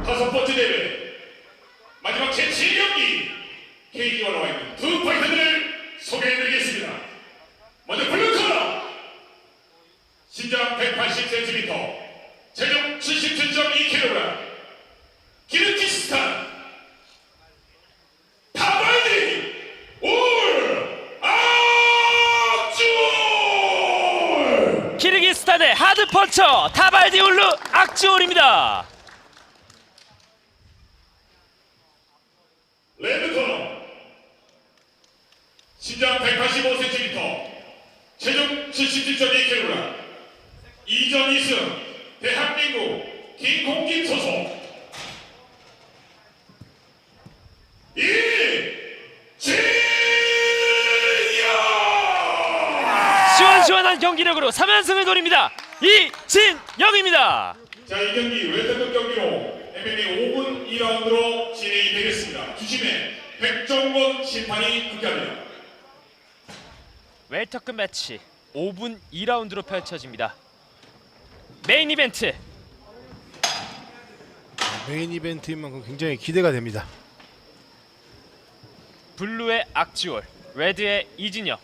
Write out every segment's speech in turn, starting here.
다섯 번째 대회 마지막 제7경기 KG와 나와 있는 두 파이터들을 소개해드리겠습니다. 먼저 블루코너 신장 180cm 체중 77.2kg 키르기스탄 타발디 울 악주올. 키르기스탄의 하드펀처 타발디 울루 악주올입니다. 레드코너 신장 185cm 체중 77.2kg 이전 2승 대한민국 김콩김 소속 이진영. 시원시원한 경기력으로 3연승을 노립니다. 이진영입니다. 자, 이 경기 웰터급 경기로 MMA 5분 2라운드로 진행이 되겠습니다. 주심에 백종원 심판이 함께합니다. 웰터급 매치 5분 2라운드로 펼쳐집니다. 메인 이벤트 메인 이벤트인 만큼 굉장히 기대가 됩니다. 블루의 악주올, 레드의 이진영.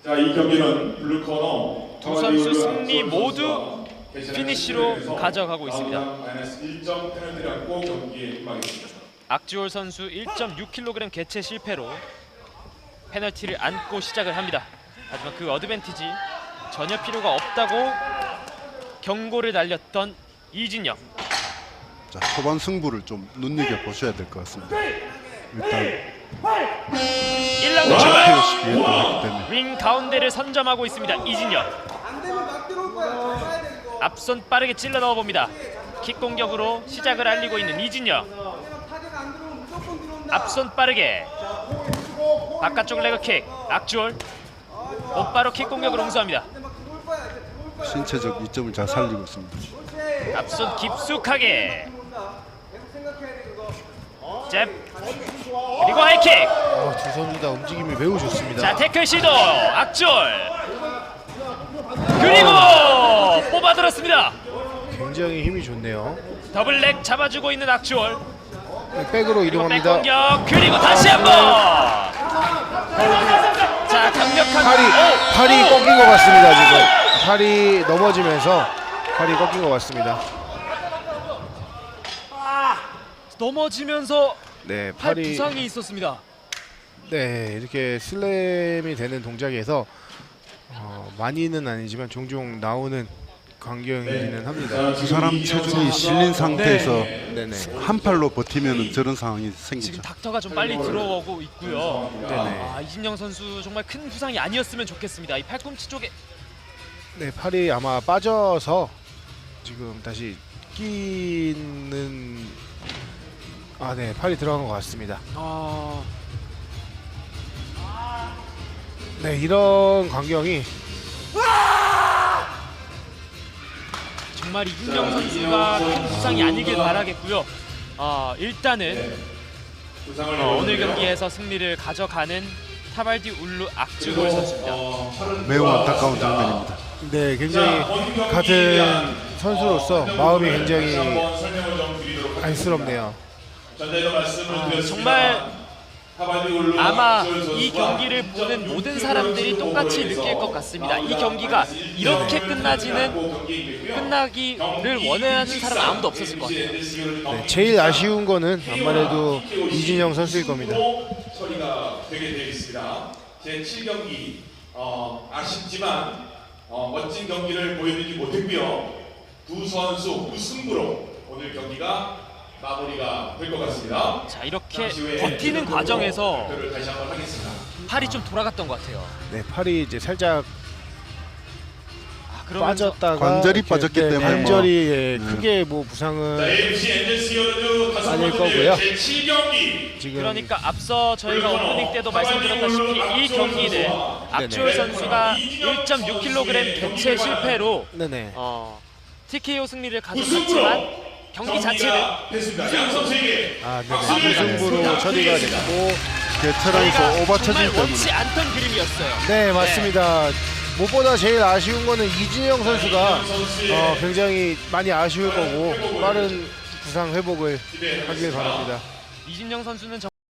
자, 이 경기는 블루코너 두 선수 승리 모두 피니쉬로 가져가고 있습니다. -1점 페널티를 안고 경기에 임하겠습니다. 악주올 선수 1.6kg 개체 실패로 페널티를 안고 시작을 합니다. 하지만 그 어드밴티지 전혀 필요가 없다고 경고를 날렸던 이진영. 자, 초반 승부를 좀 눈여겨 보셔야 될 것 같습니다. 일단 1라운드 출발! KOC 기회도 했기 때문에 링 가운데를 선점하고 있습니다. 이진영. 앞손 빠르게 찔러 넣어봅니다. 킥 공격으로 시작을 알리고 있는 이진영. 앞손 빠르게 바깥쪽 레그킥. 악주올 곧바로 킥 공격을 응수합니다. 신체적 이점을 잘 살리고 있습니다. 앞손 깊숙하게 잽 그리고 하이킥. 두 선수 다 움직임이 매우 좋습니다. 자, 태클 시도 악주올 그리고 뽑아들었습니다. 굉장히 힘이 좋네요. 더블렉 잡아주고 있는 악주올. 백으로 백 이동합니다. 공격 그리고 다시 한번. 자, 강력한 팔이 꺾인 것 같습니다. 지금 팔이 넘어지면서 팔이 꺾인 것 같습니다. 넘어지면서 네, 팔 팔이 부상이 있었습니다. 네, 이렇게 슬램이 되는 동작에서 많이는 아니지만 종종 나오는 광경이기는 합니다. 두 사람 체중이 실린 상태에서 네네. 한 팔로 버티면 저런 상황이 생기죠. 지금 닥터가 좀 빨리 들어오고 있고요. 네네. 이진영 선수 정말 큰 부상이 아니었으면 좋겠습니다. 이 팔꿈치 쪽에 네, 팔이 아마 빠져서 지금 다시 끼는 네, 팔이 들어간 것 같습니다. 네, 이런 광경이 정말 이진영 선수가 큰 부상이 아니길 바라겠고요. 일단은 오늘 경기에서 승리를 가져가는 타발디 울루 악주올 선수입니다. 매우 안타까운 장면입니다. 네, 굉장히 같은 선수로서 마음이 굉장히 안쓰럽네요. 정말 아마 이 경기를 보는 모든 사람들이 똑같이 느낄 것 같습니다. 이 경기가 이렇게 끝나기를 원하는 사람 아무도 없었을 것 같아요. 네, 제일 아쉬운 거는 아무래도 이진영 선수일 겁니다. 처리가 되게 되어 있습니다. 제7경기 아쉽지만 멋진 경기를 보여드리지 못했고요. 두 선수 무승부로 오늘 경기가 마무리가 될 것 같습니다. 자, 이렇게 버티는 과정에서 다시 한번 하겠습니다. 팔이 좀 돌아갔던 것 같아요. 네, 팔이 이제 살짝 그러면서 빠졌다가 관절이 이렇게, 빠졌기 때문에 관절이 크게 뭐 부상은 AFC 엔젤스 연주 다섯 아닐 번째 거고요. 제7경기 지금 그러니까 앞서 저희가 오프닝 때도 말씀드렸다시피 이 경기는 악주올 선수가 1.6kg 개체 실패로 네네. TKO 승리를 가져갔지만 경기 자체는 양 선수에게 네네. 무승부로 처리가 됐고 개체랑에서 정말 오버쳐지기 때문에 원치 않던 그림이었어요. 네, 맞습니다. 무엇보다 제일 아쉬운 거는 이진영 선수가 굉장히 많이 아쉬울 거고 빠른 부상 회복을 하길 바랍니다. 이진영 선수는